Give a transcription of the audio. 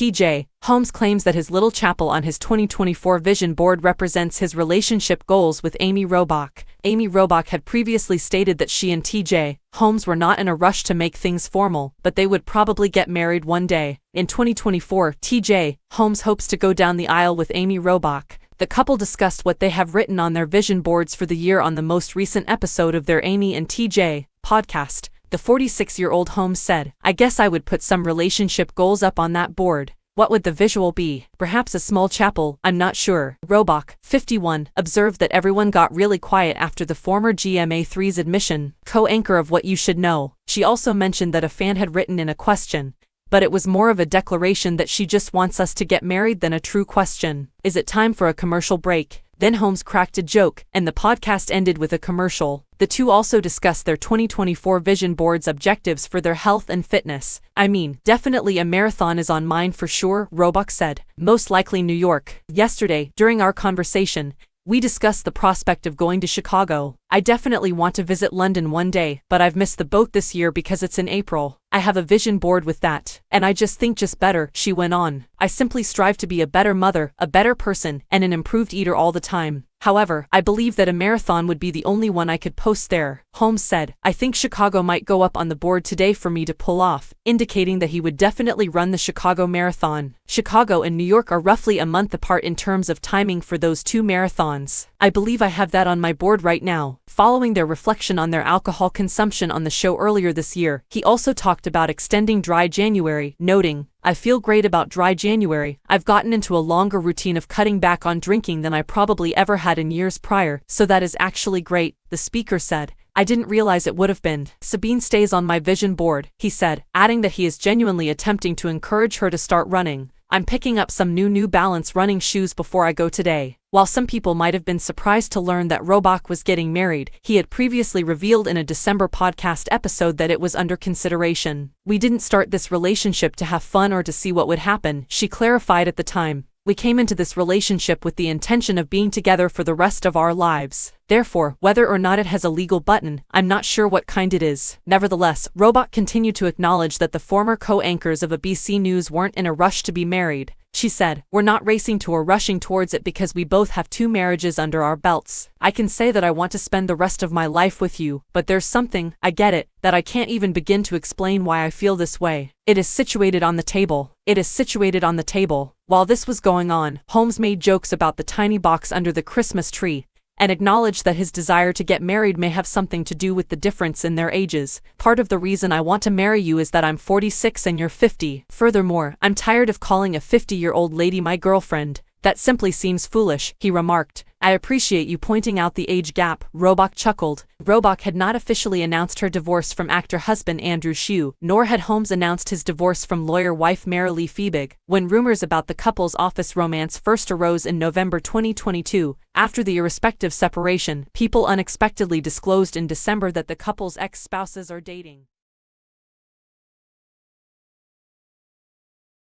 TJ Holmes claims that his little chapel on his 2024 vision board represents his relationship goals with Amy Robach. Amy Robach had previously stated that she and TJ Holmes were not in a rush to make things formal, but they would probably get married one day. In 2024, TJ Holmes hopes to go down the aisle with Amy Robach. The couple discussed what they have written on their vision boards for the year on the most recent episode of their Amy and TJ podcast. The 46-year-old Holmes said, "I guess I would put some relationship goals up on that board. What would the visual be? Perhaps a small chapel, I'm not sure." Robach, 51, observed that everyone got really quiet after the former GMA3's admission, co-anchor of What You Should Know. She also mentioned that a fan had written in a question, but it was more of a declaration that she just wants us to get married than a true question. Is it time for a commercial break? Then Holmes cracked a joke, and the podcast ended with a commercial. The two also discussed their 2024 vision board's objectives for their health and fitness. "I mean, definitely a marathon is on mine for sure," Robach said. "Most likely New York." Yesterday, during our conversation, we discussed the prospect of going to Chicago. "I definitely want to visit London one day, but I've missed the boat this year because it's in April. I have a vision board with that. And I just think just better," she went on. "I simply strive to be a better mother, a better person, and an improved eater all the time. However, I believe that a marathon would be the only one I could post there." Holmes said, "I think Chicago might go up on the board today for me to pull off," indicating that he would definitely run the Chicago Marathon. Chicago and New York are roughly a month apart in terms of timing for those two marathons. "I believe I have that on my board right now." Following their reflection on their alcohol consumption on the show earlier this year, he also talked about extending dry January, noting, "I feel great about dry January. I've gotten into a longer routine of cutting back on drinking than I probably ever had in years prior, so that is actually great," the speaker said. "I didn't realize it would have been. Sabine stays on my vision board," he said, adding that he is genuinely attempting to encourage her to start running. "I'm picking up some New Balance running shoes before I go today." While some people might have been surprised to learn that Robach was getting married, he had previously revealed in a December podcast episode that it was under consideration. "We didn't start this relationship to have fun or to see what would happen," she clarified at the time. "We came into this relationship with the intention of being together for the rest of our lives. Therefore, whether or not it has a legal button, I'm not sure what kind it is." Nevertheless, Robach continued to acknowledge that the former co-anchors of ABC News weren't in a rush to be married. She said, "We're not racing to or rushing towards it because we both have 2 marriages under our belts. I can say that I want to spend the rest of my life with you, but there's something, I get it, that I can't even begin to explain why I feel this way. It is situated on the table. It is situated on the table." While this was going on, Holmes made jokes about the tiny box under the Christmas tree, and acknowledged that his desire to get married may have something to do with the difference in their ages. "Part of the reason I want to marry you is that I'm 46 and you're 50. Furthermore, I'm tired of calling a 50-year-old lady my girlfriend. That simply seems foolish," he remarked. "I appreciate you pointing out the age gap," Robach chuckled. Robach had not officially announced her divorce from actor-husband Andrew Shue, nor had Holmes announced his divorce from lawyer-wife Marilee Fiebig. When rumors about the couple's office romance first arose in November 2022, after the irrespective separation, people unexpectedly disclosed in December that the couple's ex-spouses are dating.